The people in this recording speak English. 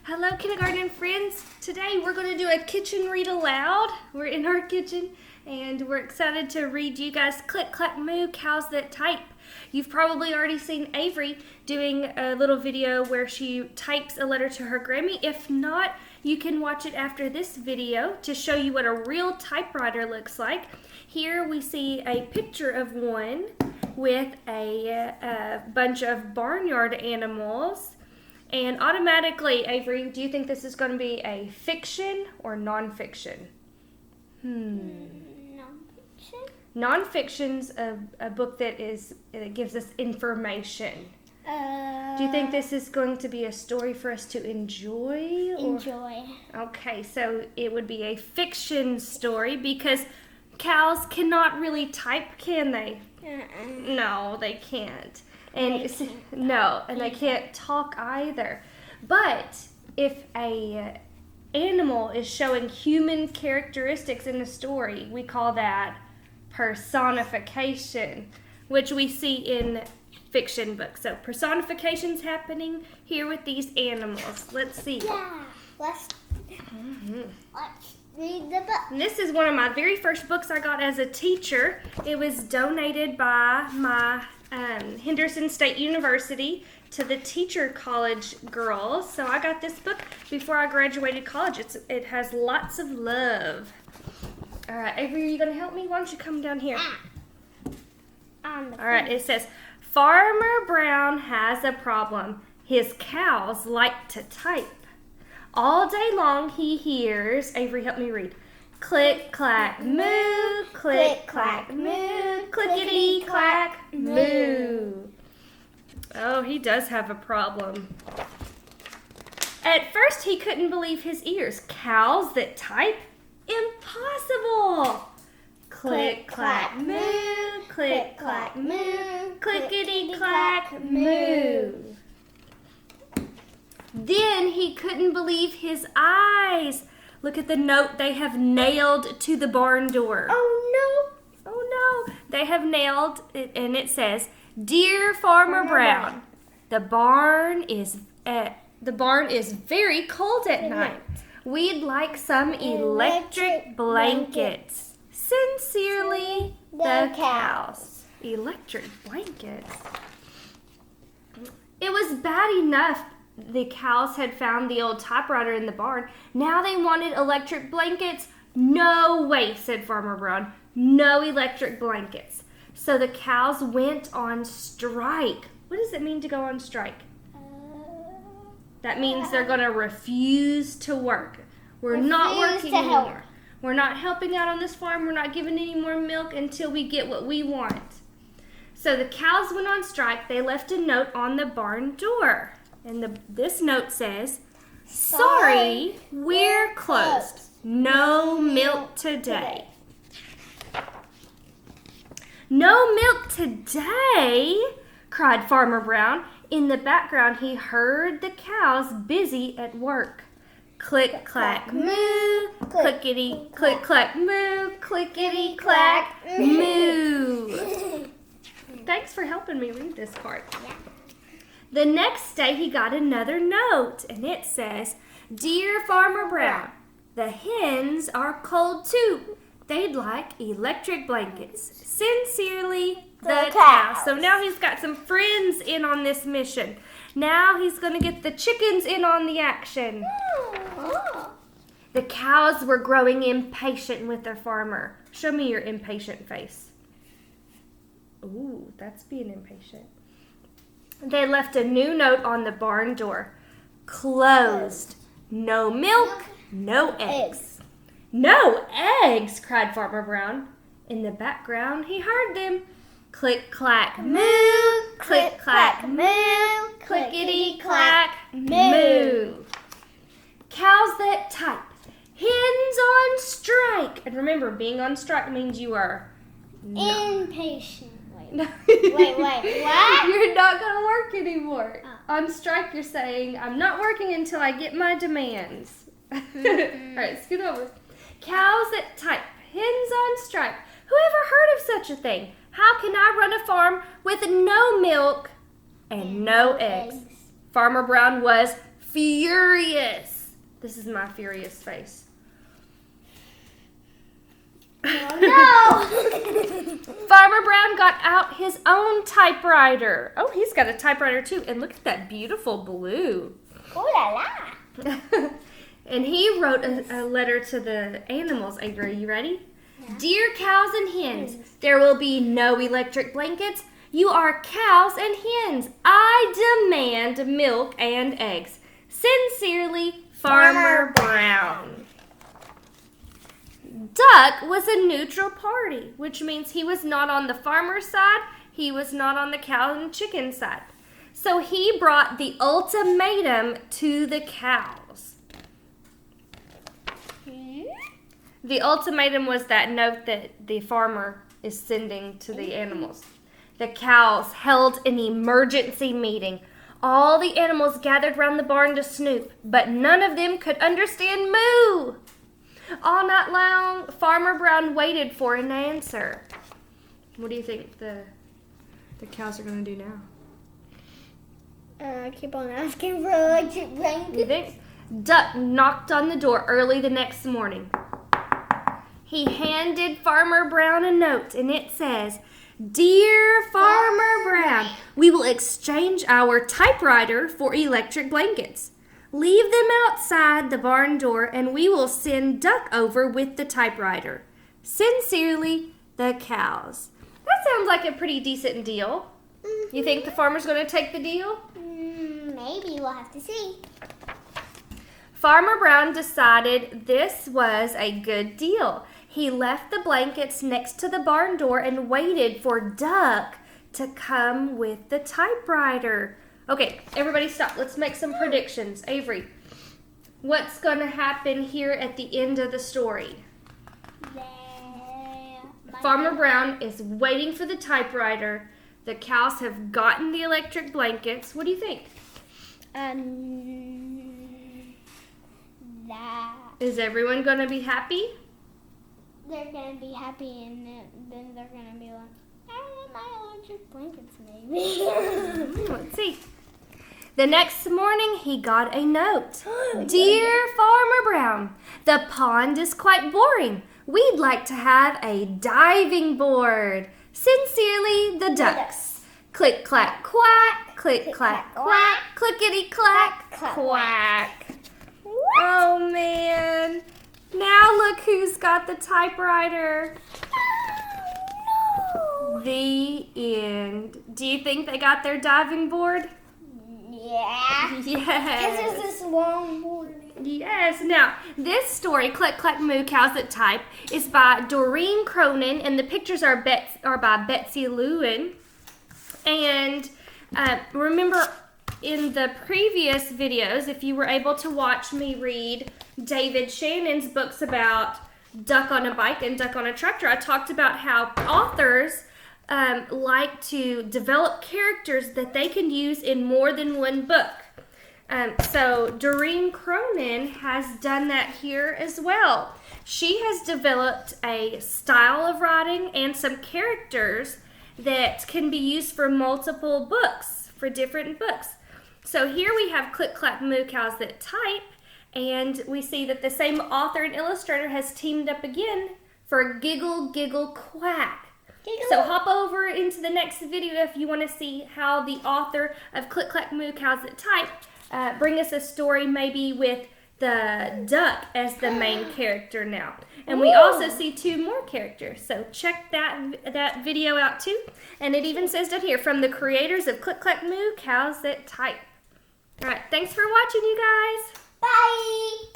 Hello, kindergarten friends. Today we're going to do a kitchen read aloud. We're in our kitchen and we're excited to read you guys Click, Clack, Moo, Cows That Type. You've probably already seen Avree doing a little video where she types a letter to her Grammy. If not, you can watch it after this video to show you what a real typewriter looks like. Here we see a picture of one with a bunch of barnyard animals. And automatically, Avree, do you think this is going to be a fiction or nonfiction? Nonfiction. Nonfiction's a book that gives us information. Do you think this is going to be a story for us to enjoy? Enjoy. Okay, so it would be a fiction story because cows cannot really type, can they? No, they can't. And they can't talk either. But if a animal is showing human characteristics in the story, we call that personification, which we see in fiction books. So personification's happening here with these animals. Let's see. Yeah, let's read the book. And this is one of my very first books I got as a teacher. It was donated by my Henderson State University to the Teacher College girls. So I got this book before I graduated college. It has lots of love. All right, Avree, are you going to help me? Why don't you come down here? All right, it says, Farmer Brown has a problem. His cows like to type. All day long he hears, Avree, help me read. Click, clack, moo, click, clack, moo, clickety, clack, moo. Oh, he does have a problem. At first, he couldn't believe his ears. Cows that type? Impossible! Click, clack, moo, click, clack, moo, clickety, clack, moo. Then he couldn't believe his eyes. Look at the note they have nailed to the barn door. Oh no. They have nailed it, and it says, Dear Farmer Brown, the barn is very cold at night. We'd like some electric blankets. Sincerely, the cows. Electric blankets. It was bad enough the cows had found the old typewriter in the barn. Now they wanted electric blankets? No way, said Farmer Brown. No electric blankets. So the cows went on strike. What does it mean to go on strike? That means they're going to refuse to work. We're not working anymore. We're not helping out on this farm. We're not giving any more milk until we get what we want. So the cows went on strike. They left a note on the barn door. And this note says, Sorry, we're closed. No milk today. No milk today, cried Farmer Brown. In the background, he heard the cows busy at work. Click, clack, moo, clickety, click, clack, moo, clickety, clack, moo. Thanks for helping me read this part. The next day, he got another note, and it says, Dear Farmer Brown, the hens are cold too. They'd like electric blankets. Sincerely, the cows. So now he's got some friends in on this mission. Now he's going to get the chickens in on the action. The cows were growing impatient with their farmer. Show me your impatient face. Ooh, that's being impatient. They left a new note on the barn door. Closed. No milk, no eggs. No eggs, cried Farmer Brown. In the background, he heard them. Click, clack, moo, click, clack, moo, clickety, clack, moo. Cows that type. Hens on strike. And remember, being on strike means you are impatient. No. Wait, what? You're not going to work anymore. On strike, you're saying, I'm not working until I get my demands. All right, scoot over. Cows that type. Hens on strike. Who ever heard of such a thing? How can I run a farm with no milk and no eggs? Farmer Brown was furious. This is my furious face. Oh, no! Farmer Brown got out his own typewriter. Oh, he's got a typewriter too. And look at that beautiful blue. Ooh la la. And he wrote a letter to the animals. Avree, are you ready? Yeah. Dear cows and hens, there will be no electric blankets. You are cows and hens. I demand milk and eggs. Sincerely, Farmer Brown. Duck was a neutral party, which means he was not on the farmer's side. He was not on the cow and chicken side. So he brought the ultimatum to the cows. The ultimatum was that note that the farmer is sending to the animals. The cows held an emergency meeting. All the animals gathered round the barn to snoop, but none of them could understand moo. All night long, Farmer Brown waited for an answer. What do you think the cows are going to do now? Keep on asking for electric blankets. You think? Duck knocked on the door early the next morning. He handed Farmer Brown a note, and it says, Dear Farmer Brown, we will exchange our typewriter for electric blankets. Leave them outside the barn door, and we will send Duck over with the typewriter. Sincerely, the cows. That sounds like a pretty decent deal. You think the farmer's going to take the deal? Maybe. We'll have to see. Farmer Brown decided this was a good deal. He left the blankets next to the barn door and waited for Duck to come with the typewriter. Okay, everybody stop. Let's make some predictions. Avree, what's going to happen here at the end of the story? Farmer Brown is waiting for the typewriter. The cows have gotten the electric blankets. What do you think? Is everyone going to be happy? They're going to be happy, and then they're going to be like, I want my electric blankets, maybe. Let's see. The next morning, he got a note. Dear Farmer Brown, the pond is quite boring. We'd like to have a diving board. Sincerely, the ducks. Click, clack, quack. Click, clack, quack. Clickety, clack, quack. Oh, man. Now look who's got the typewriter. No. The end. Do you think they got their diving board? Yeah. Yes. This is this long board. Yes. Now, this story, Clack, Clack, Moo, Cows That Type, is by Doreen Cronin, and the pictures are by Betsy Lewin. And remember, in the previous videos, if you were able to watch me read David Shannon's books about Duck on a Bike and Duck on a Tractor, I talked about how authors like to develop characters that they can use in more than one book. So Doreen Cronin has done that here as well. She has developed a style of writing and some characters that can be used for multiple books, for different books. So here we have Click, Clack, Moo, Cows That Type, and we see that the same author and illustrator has teamed up again for Giggle, Giggle, Quack. Giggle. So hop over into the next video if you want to see how the author of Click, Clack, Moo, Cows That Type bring us a story maybe with the duck as the main character now. And we also see two more characters. So check that video out too. And it even says down here, from the creators of Click, Clack, Moo, Cows That Type. All right, thanks for watching, you guys. Bye.